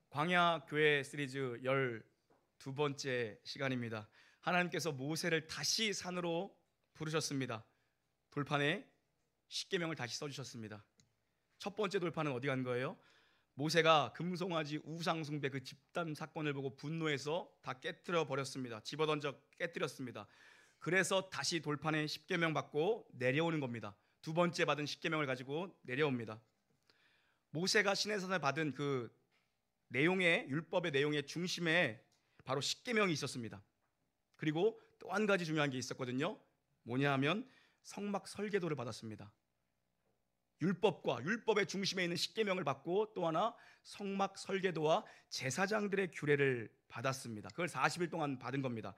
광야 교회 시리즈 12번째 시간입니다. 하나님께서 모세를 다시 산으로 부르셨습니다. 돌판에 십계명을 다시 써주셨습니다. 첫 번째 돌판은 어디 간 거예요? 모세가 금송아지 우상 숭배 그 집단 사건을 보고 분노해서 다 깨뜨려 버렸습니다. 집어던져 깨뜨렸습니다. 그래서 다시 돌판에 십계명 받고 내려오는 겁니다. 두 번째 받은 십계명을 가지고 내려옵니다. 모세가 시내산을 받은 그 내용의 율법의 내용의 중심에 바로 십계명이 있었습니다. 그리고 또 한 가지 중요한 게 있었거든요. 뭐냐 하면 성막 설계도를 받았습니다. 율법과 율법의 중심에 있는 십계명을 받고 또 하나 성막 설계도와 제사장들의 규례를 받았습니다. 그걸 40일 동안 받은 겁니다.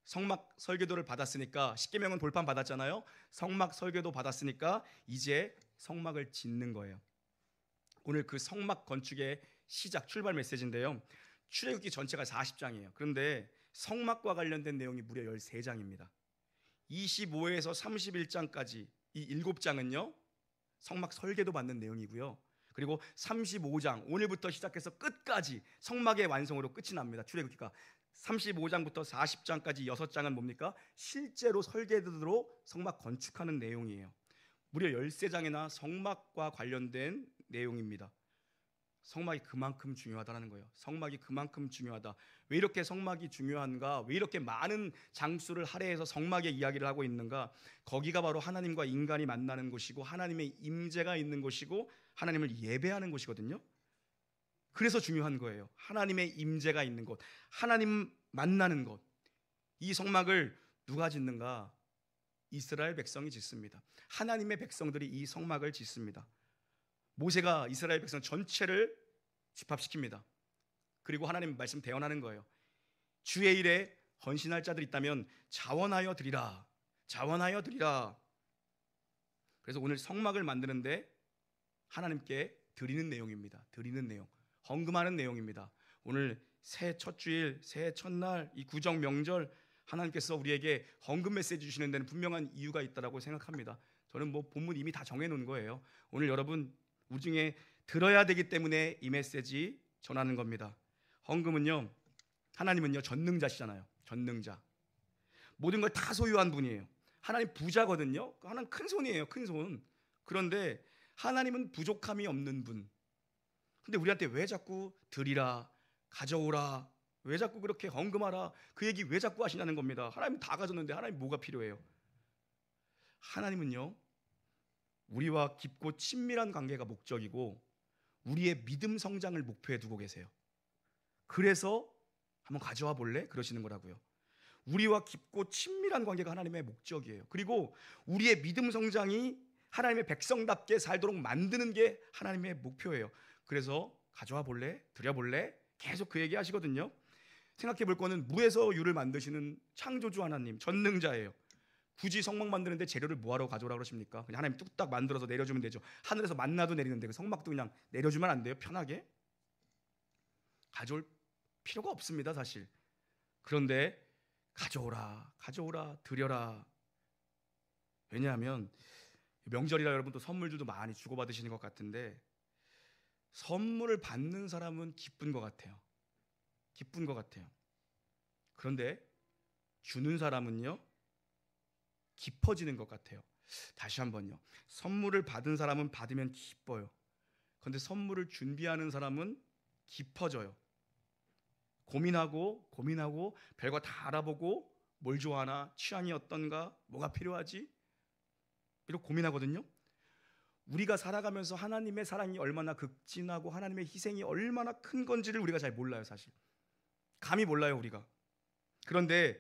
성막 설계도를 받았으니까 십계명은 돌판 받았잖아요. 성막 설계도 받았으니까 이제 성막을 짓는 거예요. 오늘 그 성막 건축의 시작 출발 메시지인데요. 출애굽기 전체가 40장이에요. 그런데 성막과 관련된 내용이 무려 13장입니다. 25에서 31장까지 이 7장은요 성막 설계도 받는 내용이고요. 그리고 35장 오늘부터 시작해서 끝까지 성막의 완성으로 끝이 납니다. 출애굽기가 35장부터 40장까지 6장은 뭡니까? 실제로 설계도로 성막 건축하는 내용이에요. 무려 13장이나 성막과 관련된 내용입니다. 성막이 그만큼 중요하다는 거예요. 성막이 그만큼 중요하다. 왜 이렇게 성막이 중요한가? 왜 이렇게 많은 장수를 할애해서 성막의 이야기를 하고 있는가? 거기가 바로 하나님과 인간이 만나는 곳이고 하나님의 임재가 있는 곳이고 하나님을 예배하는 곳이거든요. 그래서 중요한 거예요. 하나님의 임재가 있는 곳, 하나님 만나는 곳. 이 성막을 누가 짓는가? 이스라엘 백성이 짓습니다. 하나님의 백성들이 이 성막을 짓습니다. 모세가 이스라엘 백성 전체를 집합시킵니다. 그리고 하나님 말씀 대언하는 거예요. 주의 일에 헌신할 자들 있다면 자원하여 드리라. 자원하여 드리라. 그래서 오늘 성막을 만드는데 하나님께 드리는 내용입니다. 드리는 내용, 헌금하는 내용입니다. 오늘 새해 첫 주일, 새해 첫날 이 구정 명절 하나님께서 우리에게 헌금 메시지 주시는 데는 분명한 이유가 있다고 생각합니다. 저는 본문 이미 다 정해놓은 거예요. 오늘 여러분 우중에 들어야 되기 때문에 이 메시지 전하는 겁니다. 헌금은요, 하나님은요 전능자시잖아요. 전능자. 모든 걸 다 소유한 분이에요. 하나님 부자거든요. 하나님 큰 손이에요. 큰 손. 그런데 하나님은 부족함이 없는 분. 근데 우리한테 왜 자꾸 드리라, 가져오라, 왜 자꾸 그렇게 헌금하라, 그 얘기 왜 자꾸 하시냐는 겁니다. 하나님 다 가졌는데 하나님 뭐가 필요해요? 하나님은요 우리와 깊고 친밀한 관계가 목적이고 우리의 믿음 성장을 목표에 두고 계세요. 그래서 한번 가져와 볼래? 그러시는 거라고요. 우리와 깊고 친밀한 관계가 하나님의 목적이에요. 그리고 우리의 믿음 성장이 하나님의 백성답게 살도록 만드는 게 하나님의 목표예요. 그래서 가져와 볼래? 드려볼래? 계속 그 얘기 하시거든요. 생각해 볼 거는 무에서 유를 만드시는 창조주 하나님, 전능자예요. 굳이 성막 만드는데 재료를 뭐하러 가져오라 그러십니까? 그냥 하나님 뚝딱 만들어서 내려주면 되죠. 하늘에서 만나도 내리는데 그 성막도 그냥 내려주면 안 돼요? 편하게? 가져올 필요가 없습니다, 사실. 그런데 가져오라, 가져오라, 드려라. 왜냐하면 명절이라 여러분 또 선물들도 많이 주고받으시는 것 같은데 선물을 받는 사람은 기쁜 것 같아요. 기쁜 것 같아요. 그런데 주는 사람은요 깊어지는 것 같아요. 다시 한번요. 선물을 받은 사람은 받으면 기뻐요. 그런데 선물을 준비하는 사람은 깊어져요. 고민하고 별거 다 알아보고 뭘 좋아하나, 취향이 어떤가, 뭐가 필요하지, 이렇게 고민하거든요. 우리가 살아가면서 하나님의 사랑이 얼마나 극진하고 하나님의 희생이 얼마나 큰 건지를 우리가 잘 몰라요. 사실 감히 몰라요 우리가. 그런데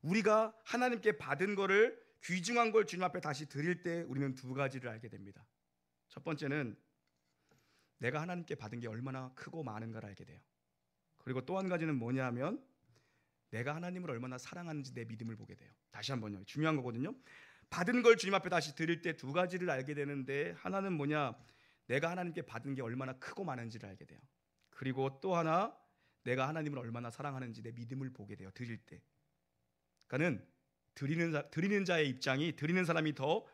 우리가 하나님께 받은 거를 귀중한 걸 주님 앞에 다시 드릴 때 우리는 두 가지를 알게 됩니다. 첫 번째는 내가 하나님께 받은 게 얼마나 크고 많은가를 알게 돼요. 그리고 또 한 가지는 뭐냐 하면 내가 하나님을 얼마나 사랑하는지 내 믿음을 보게 돼요. 다시 한번요. 중요한 거거든요. 받은 걸 주님 앞에 다시 드릴 때 두 가지를 알게 되는데 하나는 뭐냐? 내가 하나님께 받은 게 얼마나 크고 많은지를 알게 돼요. 그리고 또 하나 내가 하나님을 얼마나 사랑하는지 내 믿음을 보게 돼요. 드릴 때. 그러니까는 드리는 자의 입장이 드리는 사람이 더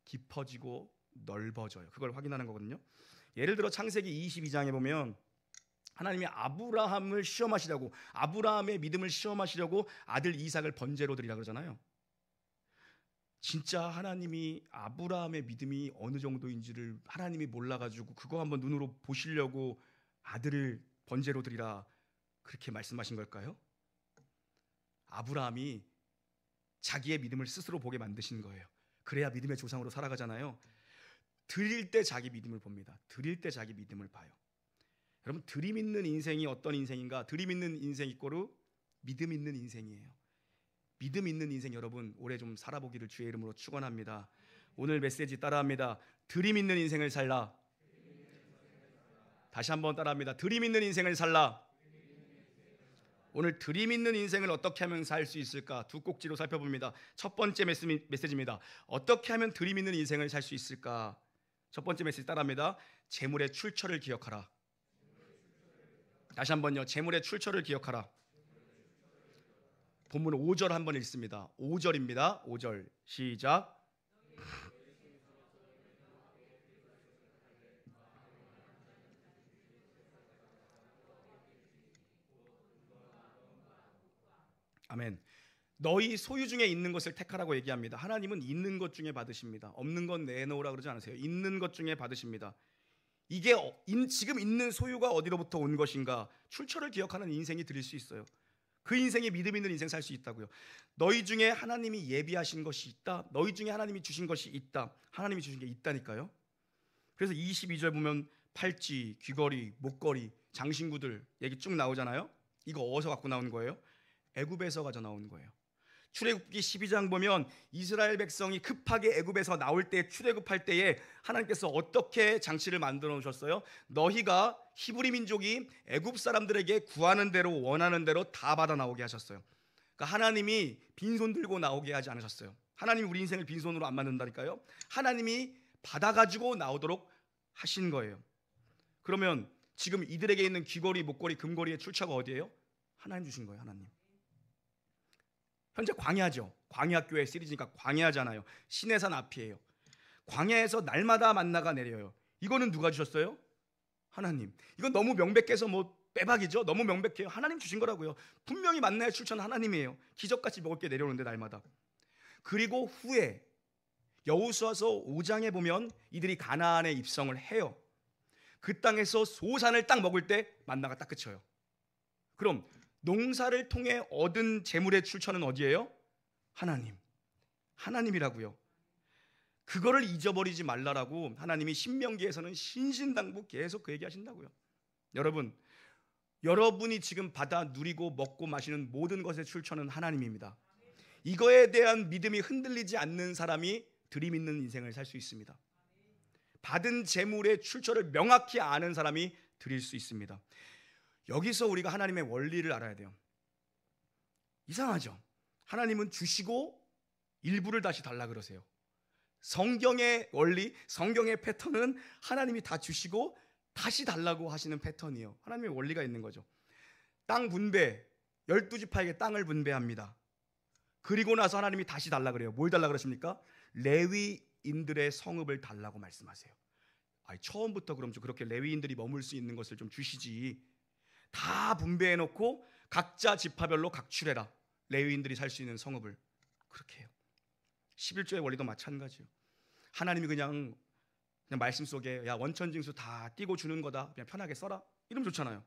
깊어지고 넓어져요. 그걸 확인하는 거거든요. 예를 들어 창세기 22장에 보면 하나님이 아브라함을 시험하시려고, 아브라함의 믿음을 시험하시려고 아들 이삭을 번제로 드리라 그러잖아요. 진짜 하나님이 아브라함의 믿음이 어느 정도인지를 하나님이 몰라가지고 그거 한번 눈으로 보시려고 아들을 번제로 드리라 그렇게 말씀하신 걸까요? 아브라함이 자기의 믿음을 스스로 보게 만드신 거예요. 그래야 믿음의 조상으로 살아가잖아요. 드릴 때 자기 믿음을 봅니다. 드릴 때 자기 믿음을 봐요. 여러분, 드림 있는 인생이 어떤 인생인가? 드림 있는 인생 이꼬르 믿음 있는 인생이에요. 믿음 있는 인생 여러분 올해 좀 살아보기를 주의 이름으로 축원합니다. 오늘 메시지 따라합니다. 드림 있는 인생을 살라. 다시 한번 따라합니다. 드림 있는 인생을 살라. 오늘 드림 있는 인생을 어떻게 하면 살 수 있을까? 두 꼭지로 살펴봅니다. 첫 번째 메시지입니다. 어떻게 하면 드림 있는 인생을 살 수 있을까? 첫 번째 메시지 따라합니다. 재물의 출처를 기억하라. 다시 한번요. 재물의 출처를 기억하라. 본문 5절 한번 읽습니다. 5절입니다. 5절 시작. 아멘. 너희 소유 중에 있는 것을 택하라고 얘기합니다. 하나님은 있는 것 중에 받으십니다. 없는 건 내놓으라 그러지 않으세요. 있는 것 중에 받으십니다. 이게 지금 있는 소유가 어디로부터 온 것인가? 출처를 기억하는 인생이 드릴 수 있어요. 그 인생이 믿음 있는 인생 살 수 있다고요. 너희 중에 하나님이 예비하신 것이 있다. 너희 중에 하나님이 주신 것이 있다. 하나님이 주신 게 있다니까요. 그래서 22절 보면 팔찌, 귀걸이, 목걸이, 장신구들 얘기 쭉 나오잖아요. 이거 어디서 갖고 나온 거예요? 애굽에서 가져 나온 거예요. 출애굽기 12장 보면 이스라엘 백성이 급하게 애굽에서 나올 때, 출애굽할 때에 하나님께서 어떻게 장치를 만들어 놓으셨어요? 너희가 히브리 민족이 애굽 사람들에게 구하는 대로 원하는 대로 다 받아 나오게 하셨어요. 그러니까 하나님이 빈손 들고 나오게 하지 않으셨어요. 하나님이 우리 인생을 빈손으로 안 만든다니까요. 하나님이 받아가지고 나오도록 하신 거예요. 그러면 지금 이들에게 있는 귀걸이, 목걸이, 금걸이의 출처가 어디예요? 하나님 주신 거예요. 하나님. 현재 광야죠. 광야교회 시리즈니까 광야잖아요. 시내산 앞이에요. 광야에서 날마다 만나가 내려요. 이거는 누가 주셨어요? 하나님. 이건 너무 명백해서 뭐 빼박이죠. 너무 명백해요. 하나님 주신 거라고요. 분명히 만나의 출처는 하나님이에요. 기적같이 먹을 게 내려오는데 날마다. 그리고 후에 여호수아서 5장에 보면 이들이 가나안에 입성을 해요. 그 땅에서 소산을 딱 먹을 때 만나가 딱 그쳐요. 그럼 농사를 통해 얻은 재물의 출처는 어디예요? 하나님. 하나님이라고요. 그거를 잊어버리지 말라라고 하나님이 신명기에서는 신신당부 계속 그 얘기하신다고요. 여러분, 여러분이 지금 받아 누리고 먹고 마시는 모든 것의 출처는 하나님입니다. 이거에 대한 믿음이 흔들리지 않는 사람이 드림 있는 인생을 살 수 있습니다. 받은 재물의 출처를 명확히 아는 사람이 드릴 수 있습니다. 여기서 우리가 하나님의 원리를 알아야 돼요. 이상하죠? 하나님은 주시고 일부를 다시 달라 그러세요. 성경의 원리, 성경의 패턴은 하나님이 다 주시고 다시 달라고 하시는 패턴이에요. 하나님의 원리가 있는 거죠. 땅 분배, 12지파에게 땅을 분배합니다. 그리고 나서 하나님이 다시 달라 그래요. 뭘 달라 그러십니까? 레위인들의 성읍을 달라고 말씀하세요. 아니, 처음부터 그럼 좀 그렇게 레위인들이 머물 수 있는 것을 좀 주시지. 다 분배해놓고 각자 지파별로 각출해라. 레위인들이 살 수 있는 성읍을. 그렇게 해요. 11조의 원리도 마찬가지예요. 하나님이 그냥 말씀 속에 야 원천징수 다 띄고 주는 거다. 그냥 편하게 써라. 이러면 좋잖아요.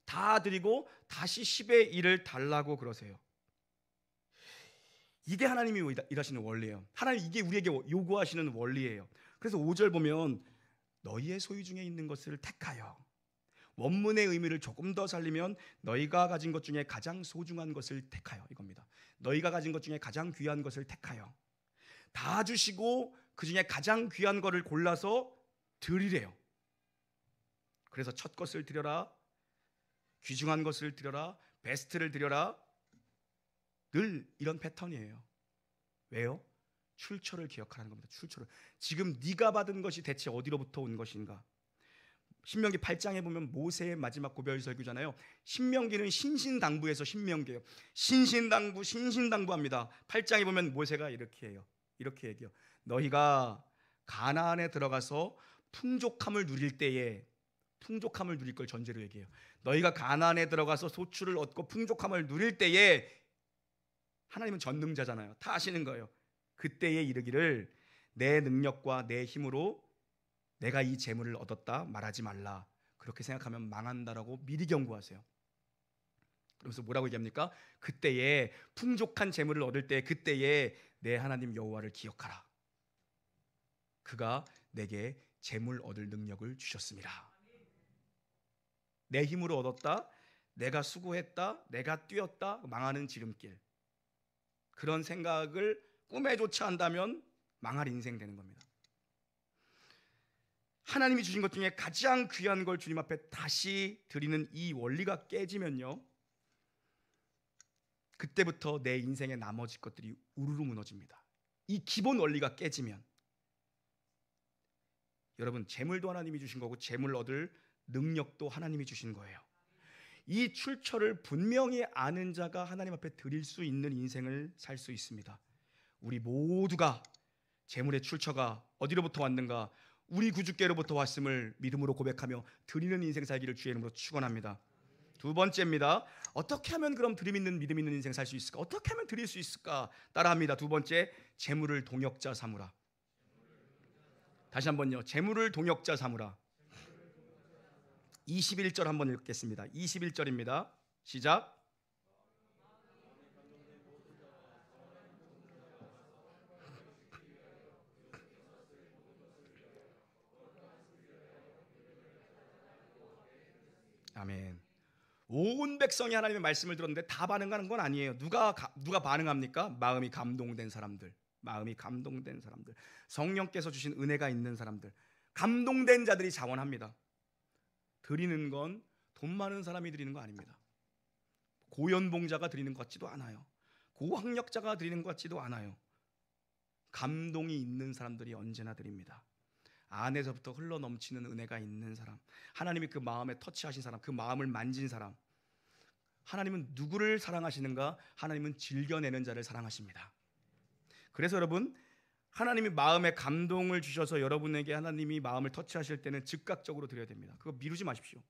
다 드리고 다시 10의 1을 달라고 그러세요. 이게 하나님이 일하시는 원리예요. 하나님 이게 우리에게 요구하시는 원리예요. 그래서 5절 보면 너희의 소유 중에 있는 것을 택하여. 원문의 의미를 조금 더 살리면 너희가 가진 것 중에 가장 소중한 것을 택하여 이겁니다. 너희가 가진 것 중에 가장 귀한 것을 택하여. 다 주시고 그 중에 가장 귀한 것을 골라서 드리래요. 그래서 첫 것을 드려라, 귀중한 것을 드려라, 베스트를 드려라. 늘 이런 패턴이에요. 왜요? 출처를 기억하라는 겁니다. 출처를. 지금 네가 받은 것이 대체 어디로부터 온 것인가? 신명기 8장에 보면 모세의 마지막 고별 설교잖아요. 신명기는 신신당부에서 신명기예요. 신신당부합니다. 8장에 보면 모세가 이렇게 해요. 이렇게 얘기해요. 너희가 가나안에 들어가서 풍족함을 누릴 때에 풍족함을 누릴 걸 전제로 얘기해요. 너희가 가나안에 들어가서 소출을 얻고 풍족함을 누릴 때에, 하나님은 전능자잖아요. 다 아시는 거예요. 그때에 이르기를 내 능력과 내 힘으로 내가 이 재물을 얻었다 말하지 말라. 그렇게 생각하면 망한다라고 미리 경고하세요. 그러면서 뭐라고 얘기합니까? 그때에 풍족한 재물을 얻을 때, 그때에 내 하나님 여호와를 기억하라. 그가 내게 재물 얻을 능력을 주셨습니다. 내 힘으로 얻었다, 내가 수고했다, 내가 뛰었다, 망하는 지름길, 그런 생각을 꿈에조차 한다면 망할 인생 되는 겁니다. 하나님이 주신 것 중에 가장 귀한 걸 주님 앞에 다시 드리는 이 원리가 깨지면요, 그때부터 내 인생의 나머지 것들이 우르르 무너집니다. 이 기본 원리가 깨지면, 여러분, 재물도 하나님이 주신 거고 재물 얻을 능력도 하나님이 주신 거예요. 이 출처를 분명히 아는 자가 하나님 앞에 드릴 수 있는 인생을 살 수 있습니다. 우리 모두가 재물의 출처가 어디로부터 왔는가, 우리 구주께로부터 왔음을 믿음으로 고백하며 드리는 인생 살기를 주의 이름으로 축원합니다. 두 번째입니다. 어떻게 하면 그럼 드림 있는 믿음 있는 인생 살 수 있을까? 어떻게 하면 드릴 수 있을까? 따라합니다. 두 번째, 재물을 동역자 삼으라. 다시 한번요. 재물을 동역자 삼으라. 21절 한번 읽겠습니다. 21절입니다. 시작. 아멘. 온 백성이 하나님의 말씀을 들었는데 다 반응하는 건 아니에요. 누가 반응합니까? 마음이 감동된 사람들, 마음이 감동된 사람들, 성령께서 주신 은혜가 있는 사람들, 감동된 자들이 자원합니다. 드리는 건 돈 많은 사람이 드리는 거 아닙니다. 고연봉자가 드리는 것 같지도 않아요. 고학력자가 드리는 것 같지도 않아요. 감동이 있는 사람들이 언제나 드립니다. 안에서부터 흘러넘치는 은혜가 있는 사람, 하나님이 그 마음에 터치하신 사람, 그 마음을 만진 사람. 하나님은 누구를 사랑하시는가? 하나님은 즐겨내는 자를 사랑하십니다. 그래서 여러분, 하나님이 마음에 감동을 주셔서 여러분에게 하나님이 마음을 터치하실 때는 즉각적으로 드려야 됩니다. 그거 미루지 마십시오.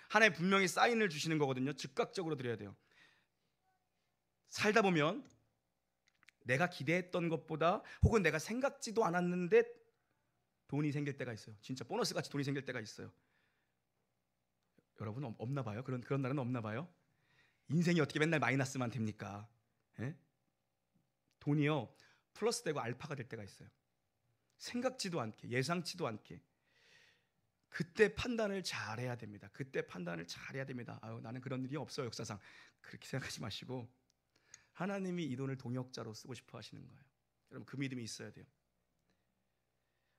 하나님 분명히 사인을 주시는 거거든요. 즉각적으로 드려야 돼요. 살다 보면 내가 기대했던 것보다, 혹은 내가 생각지도 않았는데 돈이 생길 때가 있어요. 진짜 보너스 같이 돈이 생길 때가 있어요. 여러분 없나 봐요? 그런 날은 없나 봐요? 인생이 어떻게 맨날 마이너스만 됩니까? 예? 돈이요 플러스 되고 알파가 될 때가 있어요. 생각지도 않게, 예상치도 않게. 그때 판단을 잘해야 됩니다. 그때 판단을 잘해야 됩니다. 아유, 나는 그런 일이 없어요, 역사상. 그렇게 생각하지 마시고 하나님이 이 돈을 동역자로 쓰고 싶어 하시는 거예요. 여러분, 그 믿음이 있어야 돼요.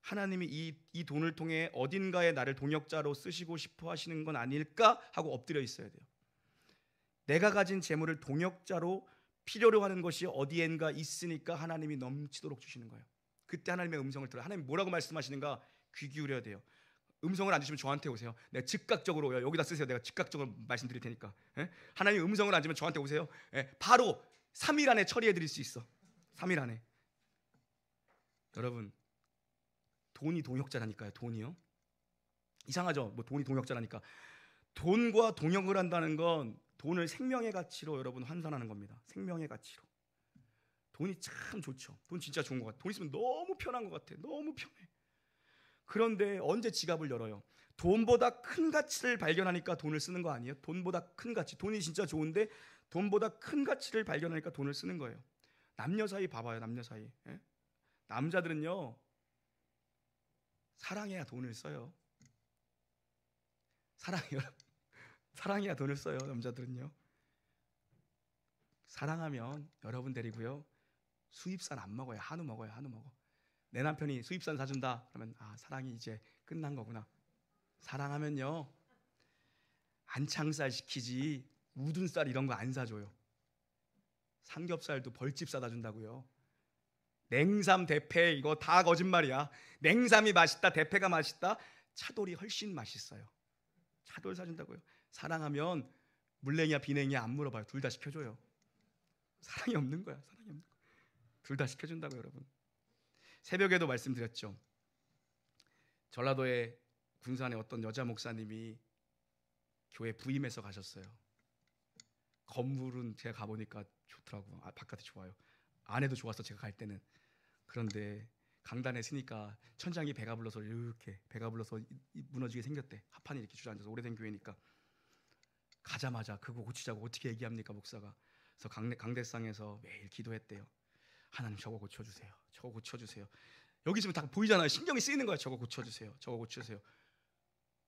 하나님이 이 돈을 통해 어딘가에 나를 동역자로 쓰시고 싶어 하시는 건 아닐까 하고 엎드려 있어야 돼요. 내가 가진 재물을 동역자로 필요로 하는 것이 어디엔가 있으니까 하나님이 넘치도록 주시는 거예요. 그때 하나님의 음성을 들어요. 하나님 뭐라고 말씀하시는가 귀 기울여야 돼요. 음성을 안 주시면 저한테 오세요. 내가 즉각적으로, 여기다 쓰세요. 내가 즉각적으로 말씀드릴 테니까. 예? 하나님 음성을 안 주면 저한테 오세요. 예? 바로 3일 안에 처리해 드릴 수 있어. 3일 안에. 여러분, 돈이 동역자라니까요. 돈이요. 이상하죠? 뭐 돈이 동역자라니까. 돈과 동역을 한다는 건 돈을 생명의 가치로 여러분 환산하는 겁니다. 생명의 가치로. 돈이 참 좋죠. 돈 진짜 좋은 것 같아. 돈 있으면 너무 편한 것 같아. 너무 편해. 그런데 언제 지갑을 열어요? 돈보다 큰 가치를 발견하니까 돈을 쓰는 거 아니에요? 돈보다 큰 가치. 돈이 진짜 좋은데 돈보다 큰 가치를 발견하니까 돈을 쓰는 거예요. 남녀 사이 봐봐요. 남녀 사이. 예? 남자들은요 사랑해야 돈을 써요. 사랑해야 돈을 써요. 남자들은요. 사랑하면 여러분 데리고요 수입산 안 먹어요. 한우 먹어요. 한우 먹어. 내 남편이 수입산 사준다 그러면 사랑이 이제 끝난 거구나. 사랑하면요 안창살 시키지 우둔살 이런 거 안 사줘요. 삼겹살도 벌집 사다 준다고요. 냉삼 대패 이거 다 거짓말이야. 냉삼이 맛있다, 대패가 맛있다, 차돌이 훨씬 맛있어요. 차돌 사준다고요. 사랑하면 물냉이야 비냉이야 안 물어봐요. 둘 다 시켜줘요. 사랑이 없는 거야. 사랑이 없는 거야. 둘 다 시켜준다고요. 여러분, 새벽에도 말씀드렸죠. 전라도에 군산의 어떤 여자 목사님이 교회 부임해서 가셨어요. 건물은 제가 가보니까 좋더라고. 바깥이 좋아요. 안에도 좋았어 제가 갈 때는. 그런데 강단에 서니까 천장이 배가 불러서 이렇게 배가 불러서 무너지게 생겼대. 합판이 이렇게 주저앉아서. 오래된 교회니까. 가자마자 그거 고치자고 어떻게 얘기합니까 목사가. 그래서 강대상에서 매일 기도했대요. 하나님 저거 고쳐주세요. 저거 고쳐주세요. 여기 지금 다 보이잖아요. 신경이 쓰이는 거야. 저거 고쳐주세요. 저거 고쳐주세요.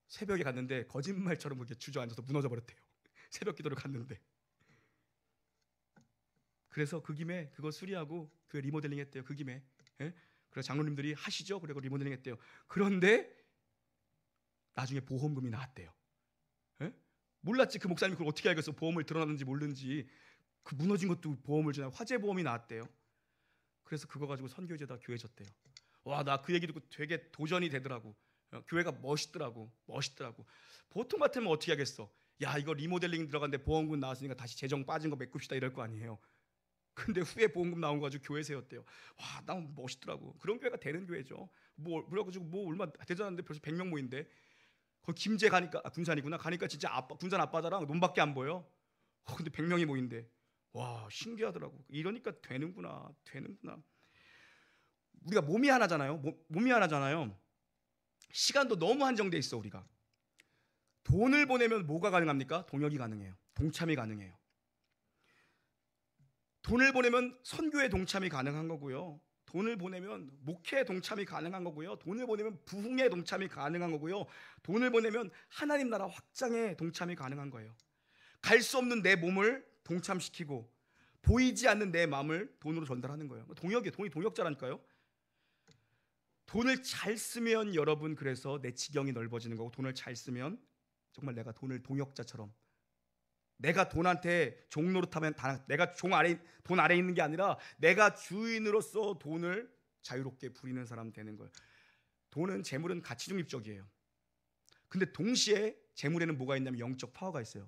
새벽에 갔는데 거짓말처럼 이렇게 주저앉아서 무너져 버렸대요. 새벽 기도를 갔는데. 그래서 그 김에 그거 수리하고 그 리모델링 했대요. 그 김에. 예? 그래서 장로님들이 하시죠. 그리고 리모델링 했대요. 그런데 나중에 보험금이 나왔대요. 예? 몰랐지. 그 목사님이 그걸 어떻게 알겠어. 보험을 들어놨는지 모르는지. 그 무너진 것도 보험을 주나. 화재 보험이 나왔대요. 그래서 그거 가지고 선교제다 교회 졌대요. 와, 나 그 얘기 듣고 되게 도전이 되더라고. 교회가 멋있더라고. 보통 같으면 어떻게 하겠어. 야, 이거 리모델링 들어갔는데 보험금 나왔으니까 다시 재정 빠진 거 메꿉시다 이럴 거 아니에요. 근데 후에 보험금 나온 거 가지고 교회 세웠대요. 와, 나 멋있더라고. 그런 교회가 되는 교회죠. 그래가지고 얼마 되지 않았는데 벌써 100명 모인데. 거기 김제 가니까 군산이구나. 가니까 진짜 군산 아빠자랑 눈밖에 안 보여. 근데 100명이 모인대. 와, 신기하더라고. 이러니까 되는구나. 우리가 몸이 하나잖아요. 몸이 하나잖아요. 시간도 너무 한정돼 있어. 우리가 돈을 보내면 뭐가 가능합니까? 동역이 가능해요. 동참이 가능해요. 돈을 보내면 선교에 동참이 가능한 거고요. 돈을 보내면 목회에 동참이 가능한 거고요. 돈을 보내면 부흥에 동참이 가능한 거고요. 돈을 보내면 하나님 나라 확장에 동참이 가능한 거예요. 갈 수 없는 내 몸을 동참시키고 보이지 않는 내 마음을 돈으로 전달하는 거예요. 돈이 동역자라니까요. 돈을 잘 쓰면 여러분, 그래서 내 지경이 넓어지는 거고, 돈을 잘 쓰면 정말 내가 돈을 동역자처럼, 내가 돈한테 종 노릇하면 내가 돈 아래 있는 게 아니라 내가 주인으로서 돈을 자유롭게 부리는 사람 되는 거예요. 돈은, 재물은 가치 중립적이에요. 근데 동시에 재물에는 뭐가 있냐면 영적 파워가 있어요.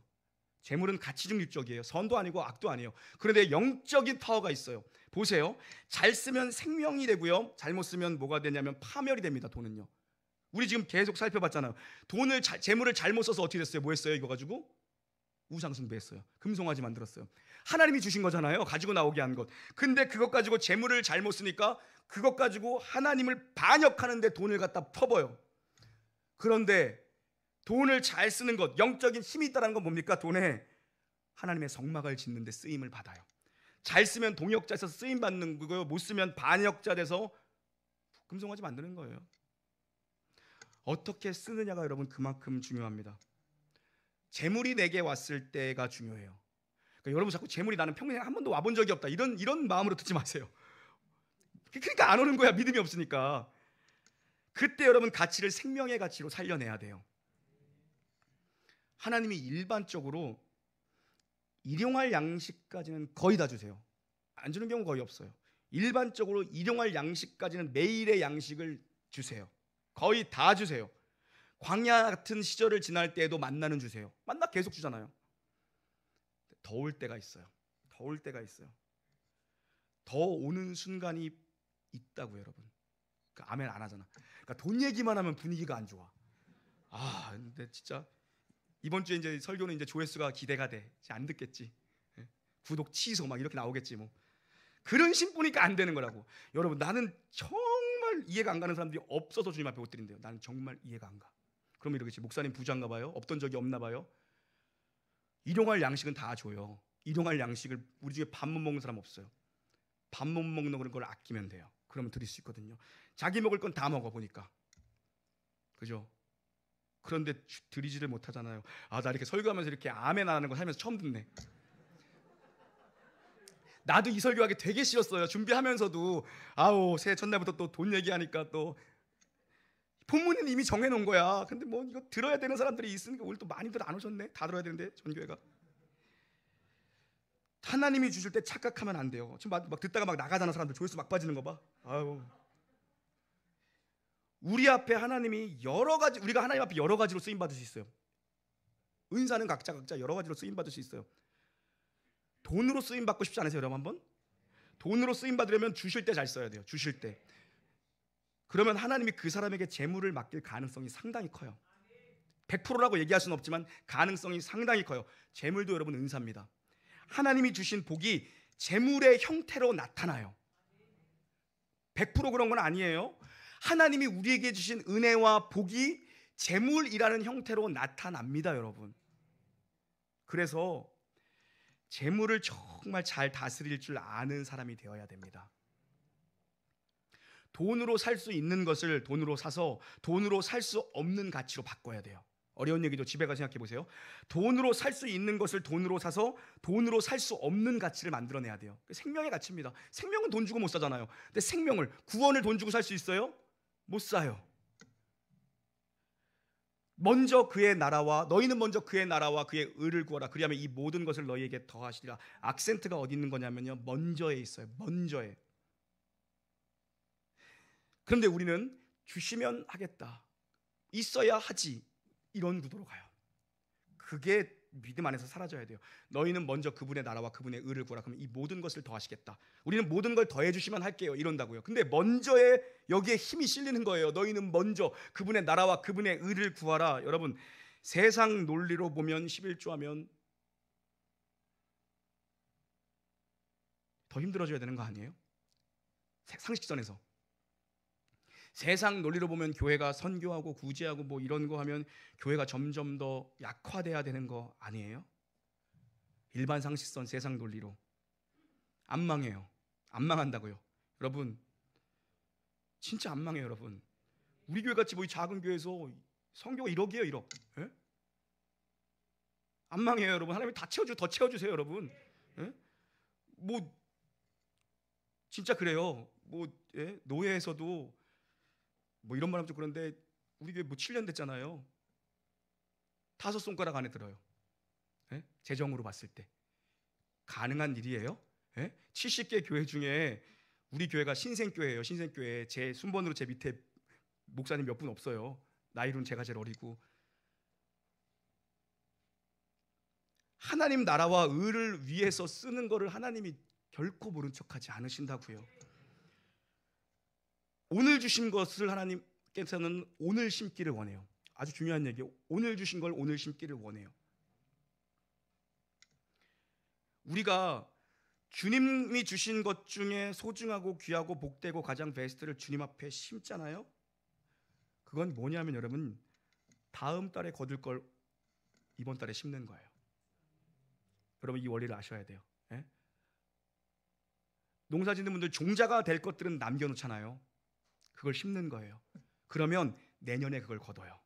재물은 가치 중립적이에요. 선도 아니고 악도 아니에요. 그런데 영적인 파워가 있어요. 보세요. 잘 쓰면 생명이 되고요. 잘못 쓰면 뭐가 되냐면 파멸이 됩니다. 돈은요. 우리 지금 계속 살펴봤잖아요. 재물을 잘못 써서 어떻게 됐어요? 뭐 했어요? 이거 가지고 우상숭배했어요. 금송아지 만들었어요. 하나님이 주신 거잖아요. 가지고 나오게 한 것. 근데 그것 가지고 재물을 잘못 쓰니까 그것 가지고 하나님을 반역하는데 돈을 갖다 퍼버요. 그런데 돈을 잘 쓰는 것, 영적인 힘이 있다는 건 뭡니까? 돈에 하나님의 성막을 짓는 데 쓰임을 받아요. 잘 쓰면 동역자에서 쓰임 받는 거고요. 못 쓰면 반역자 돼서 금송아지 만드는 거예요. 어떻게 쓰느냐가 여러분 그만큼 중요합니다. 재물이 내게 왔을 때가 중요해요. 그러니까 여러분 자꾸 재물이 나는 평생 한 번도 와본 적이 없다 이런 마음으로 듣지 마세요. 그러니까 안 오는 거야. 믿음이 없으니까. 그때 여러분 가치를 생명의 가치로 살려내야 돼요. 하나님이 일반적으로 일용할 양식까지는 거의 다 주세요. 안 주는 경우 거의 없어요. 일반적으로 일용할 양식까지는 매일의 양식을 주세요. 거의 다 주세요. 광야 같은 시절을 지날 때에도 만나는 주세요. 만나 계속 주잖아요. 더울 때가 있어요. 더 오는 순간이 있다고요, 여러분. 그러니까 아멘 안 하잖아. 그러니까 돈 얘기만 하면 분위기가 안 좋아. 근데 진짜 이번 주에 이제 설교는 이제 조회수가 기대가 돼. 이제 안 듣겠지. 구독 취소 막 이렇게 나오겠지 뭐. 그런 심보니까 안 되는 거라고. 여러분, 나는 정말 이해가 안 가는 사람들이 없어서 주님 앞에 못 드린대요. 나는 정말 이해가 안 가. 그럼 이러겠지. 목사님 부자인가 봐요. 없던 적이 없나 봐요. 일용할 양식은 다 줘요. 일용할 양식을 우리 중에 밥 못 먹는 사람 없어요. 밥 못 먹는 그런 걸 아끼면 돼요. 그러면 드릴 수 있거든요. 자기 먹을 건 다 먹어 보니까. 그죠? 그런데 드리지를 못하잖아요. 나 이렇게 설교하면서 이렇게 아멘 안 하는 거 살면서 처음 듣네. 나도 이 설교하기 되게 싫었어요. 준비하면서도 새해 첫날부터 또 돈 얘기하니까 또 본문은 이미 정해놓은 거야. 근데 뭐 이거 들어야 되는 사람들이 있으니까 오늘 또 많이들 안 오셨네. 다 들어야 되는데 전교회가. 하나님이 주실 때 착각하면 안 돼요. 지금 막 듣다가 막 나가잖아. 사람들 조회수 막 빠지는 거 봐. 우리 앞에 하나님이 우리가 하나님 앞에 여러 가지로 쓰임 받을 수 있어요. 은사는 각자 여러 가지로 쓰임 받을 수 있어요. 돈으로 쓰임 받고 싶지 않으세요, 여러분? 한번 돈으로 쓰임 받으려면 주실 때 잘 써야 돼요. 주실 때 그러면 하나님이 그 사람에게 재물을 맡길 가능성이 상당히 커요. 100%라고 얘기할 수는 없지만 가능성이 상당히 커요. 재물도 여러분 은사입니다. 하나님이 주신 복이 재물의 형태로 나타나요. 100% 그런 건 아니에요. 하나님이 우리에게 주신 은혜와 복이 재물이라는 형태로 나타납니다, 여러분. 그래서 재물을 정말 잘 다스릴 줄 아는 사람이 되어야 됩니다. 돈으로 살 수 있는 것을 돈으로 사서 돈으로 살 수 없는 가치로 바꿔야 돼요. 어려운 얘기죠. 집에 가서 생각해 보세요. 돈으로 살 수 있는 것을 돈으로 사서 돈으로 살 수 없는 가치를 만들어내야 돼요. 생명의 가치입니다. 생명은 돈 주고 못 사잖아요. 근데 생명을, 구원을 돈 주고 살 수 있어요? 못 사요. 먼저 그의 나라와, 너희는 먼저 그의 나라와 그의 의를 구하라. 그리하면 이 모든 것을 너희에게 더하시리라. 악센트가 어디 있는 거냐면요, 먼저에 있어요. 먼저에. 그런데 우리는 주시면 하겠다, 있어야 하지, 이런 구도로 가요. 그게 믿음 안에서 사라져야 돼요. 너희는 먼저 그분의 나라와 그분의 의를 구하라. 그러면 이 모든 것을 더하시겠다. 우리는 모든 걸 더해 주시면 할게요, 이런다고요. 근데 먼저에 여기에 힘이 실리는 거예요. 너희는 먼저 그분의 나라와 그분의 의를 구하라. 여러분, 세상 논리로 보면 11조 하면 더 힘들어져야 되는 거 아니에요? 상식선에서. 세상 논리로 보면 교회가 선교하고 구제하고 뭐 이런 거 하면 교회가 점점 더 약화돼야 되는 거 아니에요? 일반 상식선, 세상 논리로 안 망해요. 안 망한다고요. 여러분, 진짜 안 망해요. 여러분, 우리 교회 같이 뭐 이 작은 교회에서 선교가 1억이에요. 1억. 예? 안 망해요. 여러분, 하나님이 다 더 채워주세요. 여러분. 예? 뭐 진짜 그래요. 뭐 예? 노예에서도 뭐 이런 말 하면 좀 그런데 우리 교회 뭐 7년 됐잖아요. 5손가락 안에 들어요. 예? 재정으로 봤을 때 가능한 일이에요? 예? 70개 교회 중에 우리 교회가 신생교회예요. 신생교회. 제 순번으로 제 밑에 목사님 몇 분 없어요. 나이로는 제가 제일 어리고. 하나님 나라와 의를 위해서 쓰는 거를 하나님이 결코 모른 척하지 않으신다고요. 오늘 주신 것을 하나님께서는 오늘 심기를 원해요. 아주 중요한 얘기예요. 오늘 주신 걸 오늘 심기를 원해요. 우리가 주님이 주신 것 중에 소중하고 귀하고 복되고 가장 베스트를 주님 앞에 심잖아요. 그건 뭐냐면 여러분, 다음 달에 거둘 걸 이번 달에 심는 거예요. 여러분, 이 원리를 아셔야 돼요. 예? 농사 짓는 분들 종자가 될 것들은 남겨놓잖아요. 그걸 심는 거예요. 그러면 내년에 그걸 거둬요.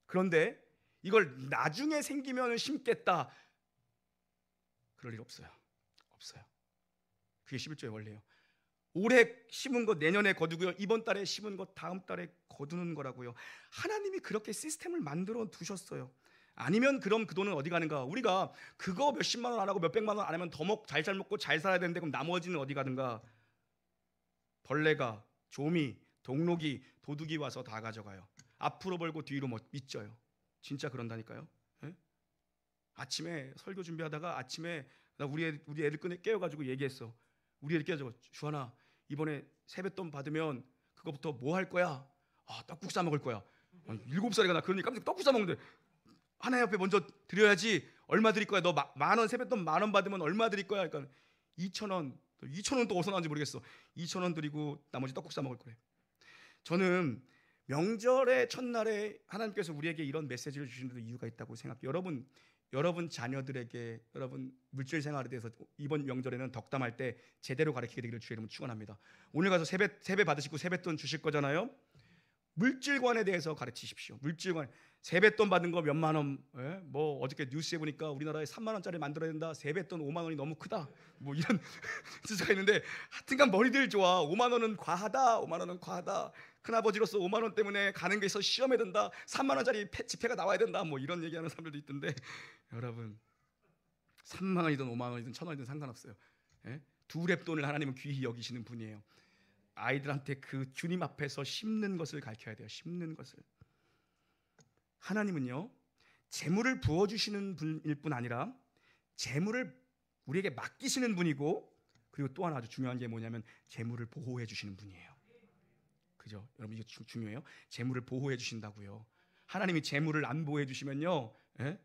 그런데 이걸 나중에 생기면 심겠다, 그럴 일 없어요. 없어요. 그게 11조의 원리예요. 올해 심은 거 내년에 거두고요, 이번 달에 심은 거 다음 달에 거두는 거라고요. 하나님이 그렇게 시스템을 만들어 두셨어요. 아니면 그럼 그 돈은 어디 가는가? 우리가 그거 몇십만 원 안 하고 몇백만 원 안 하면 더 잘 먹고 잘 살아야 되는데 그럼 나머지는 어디 가는가? 벌레가, 조미, 동록이, 도둑이 와서 다 가져가요. 앞으로 벌고 뒤로 밑져요. 진짜 그런다니까요. 예? 아침에 설교 준비하다가 아침에 나 우리 애들 깨워가지고 얘기했어. 우리 애들 깨워가지고, 주하나 이번에 세뱃돈 받으면 그거부터 뭐 할 거야? 아, 떡국 사 먹을 거야. 7살이가 나 그러니 깜짝 떡국 사 먹는데, 하나 옆에 먼저 드려야지. 얼마 드릴 거야? 너 만 원, 세뱃돈 10,000원 받으면 얼마 드릴 거야? 그러니까 2,000원. 2,000원 또 어디서 나왔는지 모르겠어. 2,000원 드리고 나머지 떡국 사 먹을 거래. 저는 명절의 첫날에 하나님께서 우리에게 이런 메시지를 주시는 이유가 있다고 생각해요. 여러분 자녀들에게, 여러분 물질 생활에 대해서 이번 명절에는 덕담할 때 제대로 가르치게 되기를 주의 이름으로 축원합니다. 오늘 가서 세배 받으시고 세뱃돈 주실 거잖아요. 물질관에 대해서 가르치십시오. 물질관. 세뱃돈 받은 거 몇만 원. 예? 뭐 어저께 뉴스에 보니까 우리나라에 3만 원짜리 만들어야 된다. 세뱃돈 5만 원이 너무 크다. 뭐 이런 수사가 있는데, 하여튼간 머리들 좋아. 5만 원은 과하다. 5만 원은 과하다. 큰아버지로서 5만 원 때문에 가는 게 있어 시험에 든다. 3만 원짜리 지폐가 나와야 된다. 뭐 이런 얘기하는 사람들도 있던데, 여러분 3만 원이든 5만 원이든 1,000원이든 상관없어요. 예? 두 랩돈을 하나님은 귀히 여기시는 분이에요. 아이들한테 그 주님 앞에서 심는 것을 가르쳐야 돼요. 심는 것을. 하나님은요, 재물을 부어주시는 분일 뿐 아니라 재물을 우리에게 맡기시는 분이고, 그리고 또 하나 아주 중요한 게 뭐냐면 재물을 보호해 주시는 분이에요. 그죠? 여러분 이거 중요해요. 재물을 보호해 주신다고요. 하나님이 재물을 안 보호해 주시면요, 그냥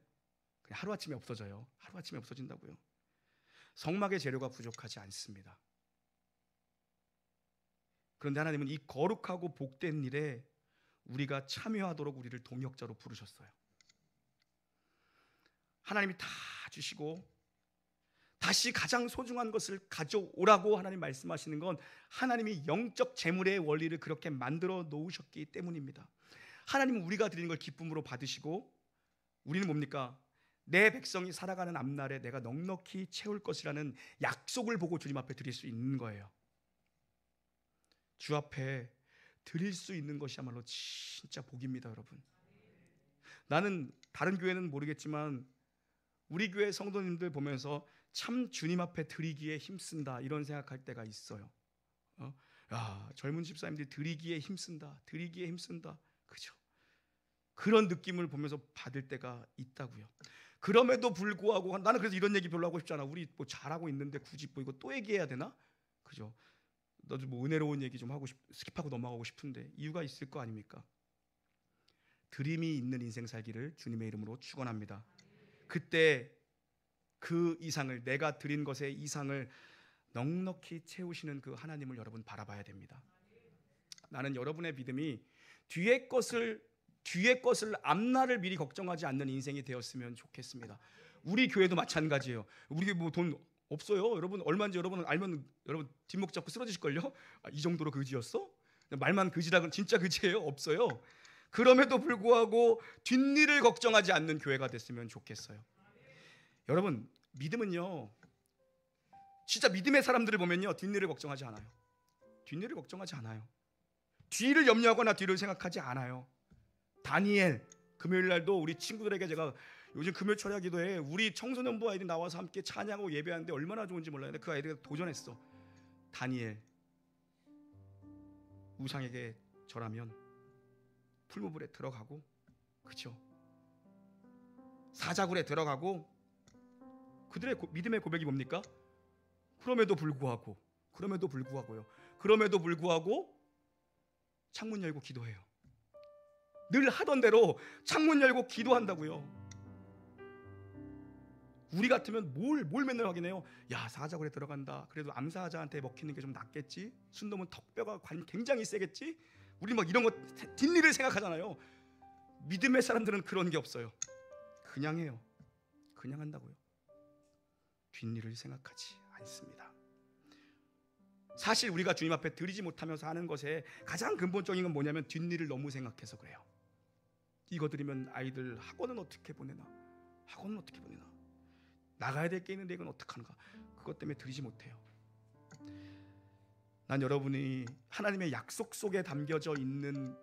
하루아침에 없어져요. 하루아침에 없어진다고요. 성막의 재료가 부족하지 않습니다. 그런데 하나님은 이 거룩하고 복된 일에 우리가 참여하도록 우리를 동역자로 부르셨어요. 하나님이 다 주시고 다시 가장 소중한 것을 가져오라고 하나님 말씀하시는 건 하나님이 영적 재물의 원리를 그렇게 만들어 놓으셨기 때문입니다. 하나님은 우리가 드리는 걸 기쁨으로 받으시고 우리는 뭡니까? 내 백성이 살아가는 앞날에 내가 넉넉히 채울 것이라는 약속을 보고 주님 앞에 드릴 수 있는 거예요. 주 앞에 드릴 수 있는 것이야말로 진짜 복입니다, 여러분. 나는 다른 교회는 모르겠지만 우리 교회 성도님들 보면서 참 주님 앞에 드리기에 힘쓴다 이런 생각할 때가 있어요. 야, 젊은 집사님들이 드리기에 힘쓴다, 드리기에 힘쓴다, 그죠? 그런 느낌을 보면서 받을 때가 있다고요. 그럼에도 불구하고 나는 그래서 이런 얘기 별로 하고 싶지 않아. 우리 뭐 잘하고 있는데 굳이 뭐 이거 또 얘기해야 되나? 그죠? 너도 뭐 은혜로운 얘기 좀 하고 스킵하고 넘어가고 싶은데 이유가 있을 거 아닙니까? 드림이 있는 인생 살기를 주님의 이름으로 축원합니다. 그때 그 이상을, 내가 드린 것의 이상을 넉넉히 채우시는 그 하나님을 여러분 바라봐야 됩니다. 나는 여러분의 믿음이 뒤의 것을 앞날을 미리 걱정하지 않는 인생이 되었으면 좋겠습니다. 우리 교회도 마찬가지예요. 우리 뭐 돈 없어요. 여러분 얼마인지 여러분 알면 여러분 뒷목 잡고 쓰러지실걸요. 이 정도로 그지였어? 말만 그지라고 진짜 그지예요? 없어요. 그럼에도 불구하고 뒷일을 걱정하지 않는 교회가 됐으면 좋겠어요. 여러분 믿음은요, 진짜 믿음의 사람들을 보면요, 뒷일을 걱정하지 않아요. 뒷일을 걱정하지 않아요. 뒤를 염려하거나 뒤를 생각하지 않아요. 다니엘, 금요일 날도 우리 친구들에게 제가 요즘 금요일 철야 기도에 우리 청소년부 아이들이 나와서 함께 찬양하고 예배하는데 얼마나 좋은지 몰라요. 근데 그 아이들이 도전했어. 다니엘, 우상에게 절하면 풀무불에 들어가고, 그렇죠? 사자굴에 들어가고. 그들의 믿음의 고백이 뭡니까? 그럼에도 불구하고요. 그럼에도 불구하고 창문 열고 기도해요. 늘 하던 대로 창문 열고 기도한다고요. 우리 같으면 뭘 맨날 확인해요? 야, 사자굴에 들어간다. 그래도 암사자한테 먹히는 게 좀 낫겠지? 순놈은 턱뼈가 굉장히 세겠지? 우리 막 이런 거 뒷일을 생각하잖아요. 믿음의 사람들은 그런 게 없어요. 그냥 해요. 그냥 한다고요. 뒷일을 생각하지 않습니다. 사실 우리가 주님 앞에 드리지 못하면서 하는 것에 가장 근본적인 건 뭐냐면 뒷일을 너무 생각해서 그래요. 이거 드리면 아이들 학원은 어떻게 보내나? 나가야 될 게 있는데 이건 어떡하는가? 그것 때문에 드리지 못해요. 난 여러분이 하나님의 약속 속에 담겨져 있는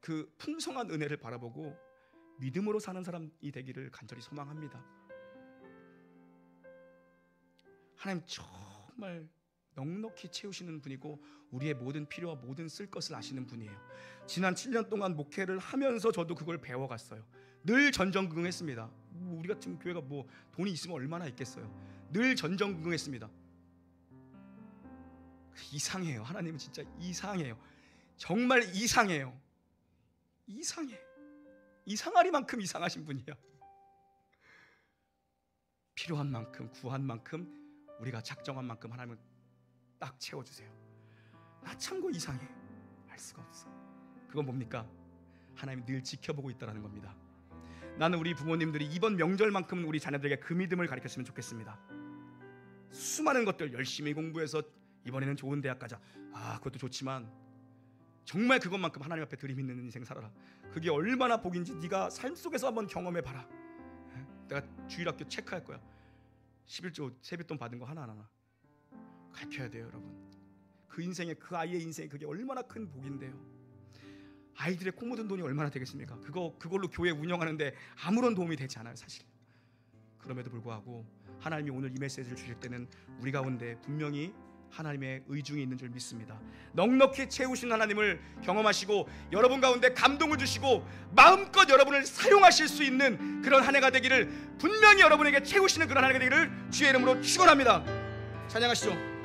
그 풍성한 은혜를 바라보고 믿음으로 사는 사람이 되기를 간절히 소망합니다. 하나님 정말 넉넉히 채우시는 분이고 우리의 모든 필요와 모든 쓸 것을 아시는 분이에요. 지난 7년 동안 목회를 하면서 저도 그걸 배워갔어요. 늘 전전긍긍했습니다. 우리 같은 교회가 뭐 돈이 있으면 얼마나 있겠어요. 늘 전전긍긍했습니다. 이상해요. 하나님은 진짜 이상해요. 정말 이상해요. 이상하리만큼 이상하신 분이야. 필요한 만큼, 구한 만큼, 우리가 작정한 만큼 하나님은 딱 채워주세요. 나 참고 이상해. 알 수가 없어. 그건 뭡니까? 하나님이 늘 지켜보고 있다는 겁니다. 나는 우리 부모님들이 이번 명절만큼은 우리 자녀들에게 그 믿음을 가르쳤으면 좋겠습니다. 수많은 것들 열심히 공부해서 이번에는 좋은 대학 가자. 그것도 좋지만 정말 그것만큼 하나님 앞에 드림 있는 인생 살아라. 그게 얼마나 복인지 네가 삶 속에서 한번 경험해봐라. 내가 주일학교 체크할 거야. 11조 세뱃돈 받은 거 하나하나 가르쳐야 돼요, 여러분. 그 인생에, 그 아이의 인생에 그게 얼마나 큰 복인데요. 아이들의 코 묻은 돈이 얼마나 되겠습니까? 그걸로 교회 운영하는데 아무런 도움이 되지 않아요, 사실. 그럼에도 불구하고 하나님이 오늘 이 메시지를 주실 때는 우리 가운데 분명히 하나님의 의중이 있는 줄 믿습니다. 넉넉히 채우신 하나님을 경험하시고 여러분 가운데 감동을 주시고 마음껏 여러분을 사용하실 수 있는 그런 한 해가 되기를, 분명히 여러분에게 채우시는 그런 한 해가 되기를 주의 이름으로 축원합니다. 찬양하시죠.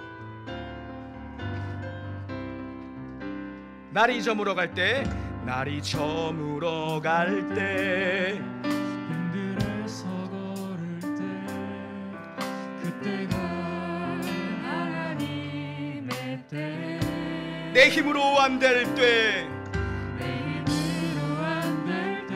날이 저물어 갈 때, 날이 저물어 갈 때, 빈들에서 걸을 때, 그때가 하나님의 때. 내 힘으로 안 될 때, 내 힘으로 안 될 때,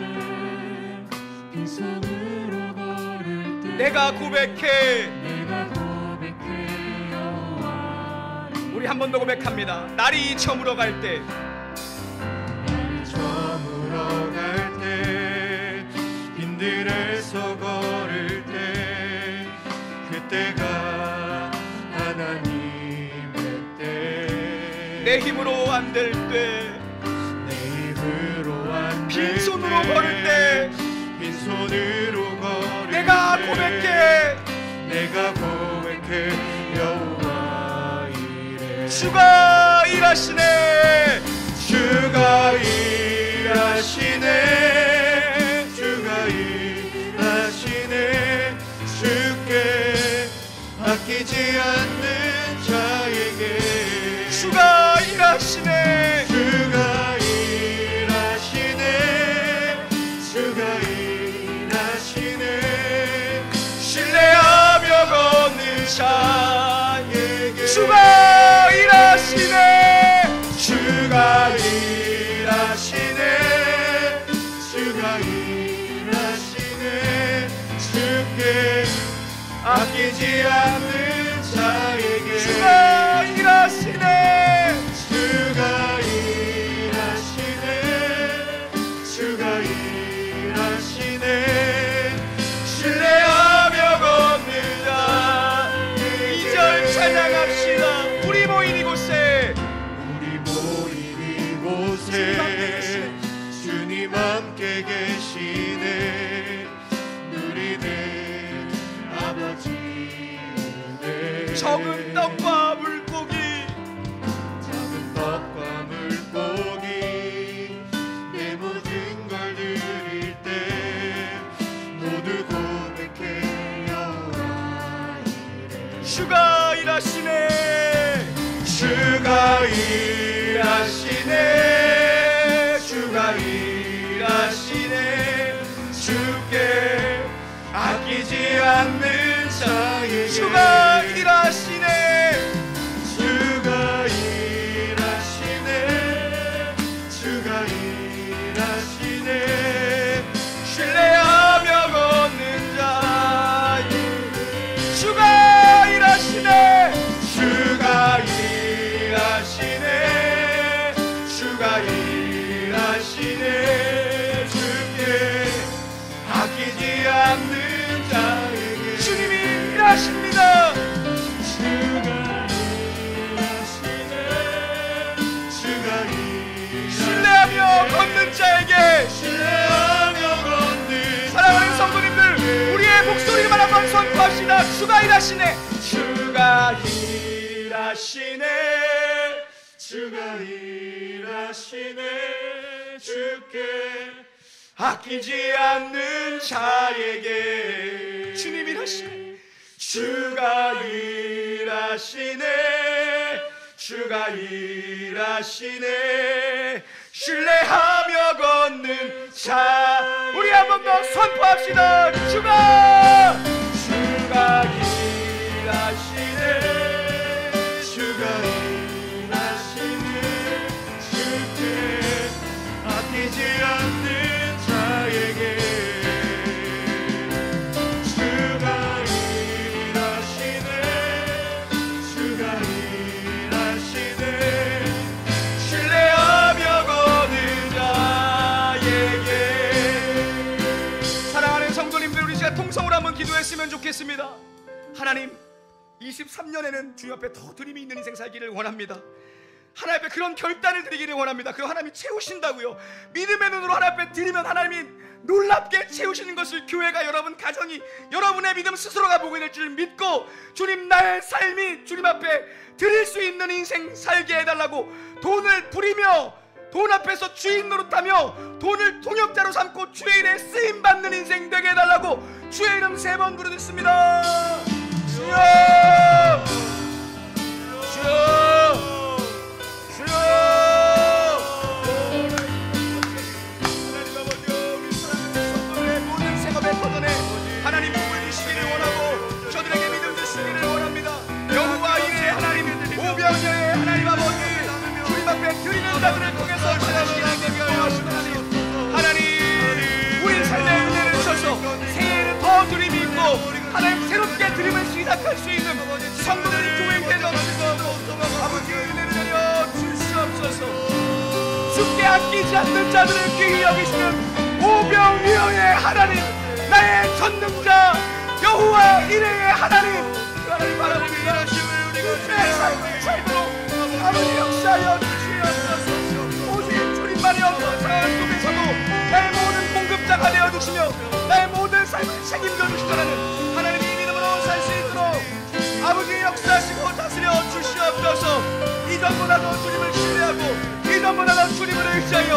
빈손으로 걸을 때, 내가 고백해. 내가 고백해 여호와. 우리 한 번 더 고백합니다. 날이 저물어 갈 때, 날이 저물어 갈 때, 빈들에서 걸을 때, 그때가 하나님의 때. 내 힘으로 안 될 때, 내 힘으로 안 될 때, 빈손으로 걸을 때, 빈손으로 걸을 내가 때, 고백해. 내가 고백해 여호와 이래. 주가 일하시네. 주가 일하시네. 주가 일하시네. 주께 아끼지 않는 자에게. 주가 일하시네. 주가 일하시네. 주가 일하시네. 신뢰하며 걷는 자에게. 주가 일하시네. 주가 일하시네. 주가 일하시네. 주께 아끼지 않는 자에게. 주가 일하시네. 주가 일하시네. 주가 일하시네. 신뢰하며 걷는 자. 2절 찬양합시다. 우리 모인 이곳에, 우리 모인 이곳에 주님 함께 계시네. 누리네 아버지 은혜. 적은 떡과 물고기, 작은 떡과 물고기, 내 모든 걸 드릴 때 모두 고백해 여호와 이래. 주가 일하시네. 주가 일하시네. 주가 일하시네. 주께 아끼지 않는 자에게. 주가 일하시네. 주가 일하시네. 주가 일하시네. 신뢰하며 걷는 자에게. 주가 일하시네. 주가 일하시네. 주가 일하시네. 주께 아끼지 않는 자에게. 주님이 일하십니다. 주가 일하시네. 주가 일하시네. 신뢰하며 걷는 자에게. 신뢰하며 걷는 사랑하는 성도님들, 우리의 목소리만 한번 선포합시다. 주가 일하시네. 주가 일하시네. 주가 일하시네. 주께 아끼지 않는 자에게. 주님 일하시네. 주가 일하시네. 주가 일하시네. 신뢰하며 걷는 자. 우리 한 번 더 선포합시다. 주가 일하시네. 주가 일하시네. 주께 아끼지 않는 자에게. 주가 일하시네. 주가 일하시네. 신뢰하며 걷는 자에게. 사랑하는 성도님들, 우리 시간 통성으로 한번 기도했으면 좋겠습니다. 하나님, 23년에는 주님 앞에 더 드림이 있는 인생 살기를 원합니다. 하나님 앞에 그런 결단을 드리기를 원합니다. 그리고 하나님이 채우신다고요. 믿음의 눈으로 하나님 앞에 드리면 하나님이 놀랍게 채우시는 것을 교회가, 여러분 가정이, 여러분의 믿음 스스로가 보게 될 줄 믿고, 주님, 나의 삶이 주님 앞에 드릴 수 있는 인생 살게 해달라고, 돈을 부리며 돈 앞에서 주인 노릇하며 돈을 동역자로 삼고 주의 일에 쓰임받는 인생 되게 해달라고 주의 이름 3번 부르짖습니다. 주여, 주여, 주여. 성도들이 교회에 넘치고 아버지 은혜를 내려 주시옵소서. 죽게 아끼지 않는 자들을 귀히 여기시는 오병이어의 하나님, 나의 전능자 여호와 이레의 하나님, 하나님 바라보며 내 삶을 살도록 아버지 역사하여 주시옵소서. 오직 주님만이 없는 삶 속에서도 나의 모든 공급자가 되어주시며 나의 모든 삶을 책임져 주시더라는 하나님의 믿음으로 살 수 있도록 아버지 역사하시고 다스려 주시옵소서. 이전보다도 주님을 신뢰하고 이전보다도 주님을 의지하여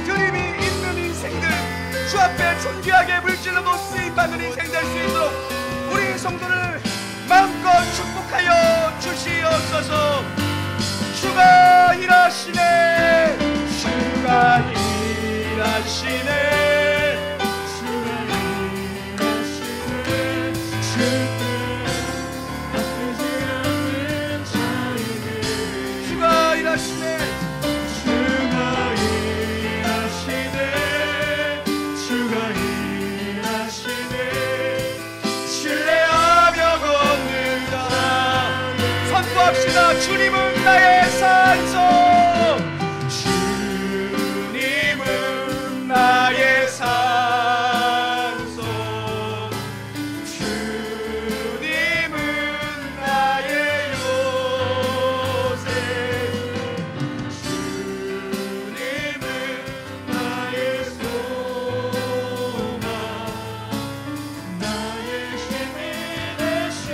주님이 있는 인생들, 주 앞에 존귀하게 물질로도 쓰임받는 인생 될 수 있도록 우리 성도를 마음껏 축복하여 주시옵소서. 주가 일하시네, 주가 일하시네, 주가 일하시네, 주가 일하시네. 신뢰하며 걷는다. 선포합시다. 주님은 나의 산소, 주님은 나의 산소, 주님은 나의 요새, 주님은 나의 소망, 나의 힘이 되신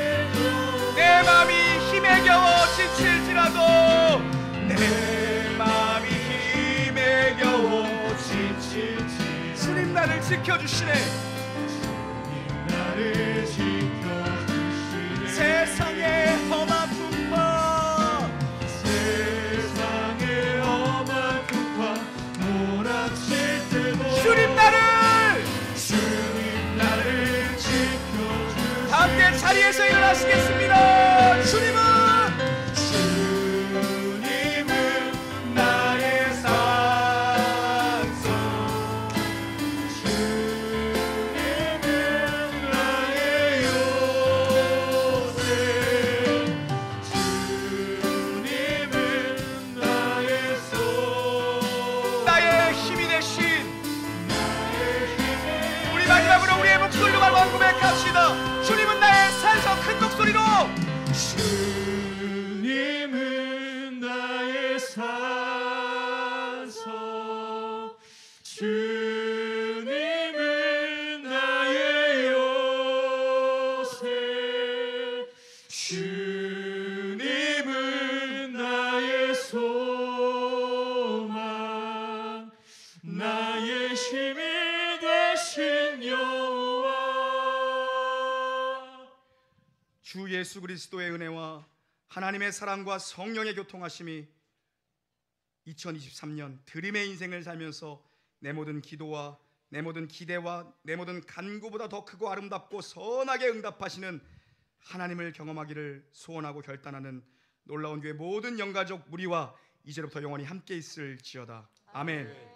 내 맘이 힘에 겨워 지칠지라도, 내 맘이 힘에 겨워 지칠지 주님 나를 지켜주시네. 나를 지켜주시네. 세상의 험한 풍파, 세상의 험한 풍파 몰아칠 때도 주님 나를 지켜주시네. 함께 자리에서 일어나시겠습니다. 주님은 나의 산소, 주님은 나의 요새, 주님은 나의 소망, 나의 힘이 되신, 나의 힘이 우리 마지막으로 우리의 목소리로 말로 고백합시다. 주님은 나의 산소, 큰 목소리로 주님은 나의 산소, 주님은 나의 요새, 주님은 나의 소망, 나의 힘이 되신 여호와. 주 예수 그리스도의 은혜와 하나님의 사랑과 성령의 교통하심이 2023년 드림의 인생을 살면서 내 모든 기도와 내 모든 기대와 내 모든 간구보다 더 크고 아름답고 선하게 응답하시는 하나님을 경험하기를 소원하고 결단하는 놀라운 교회 모든 영가족 무리와 이제부터 영원히 함께 있을지어다. 아멘.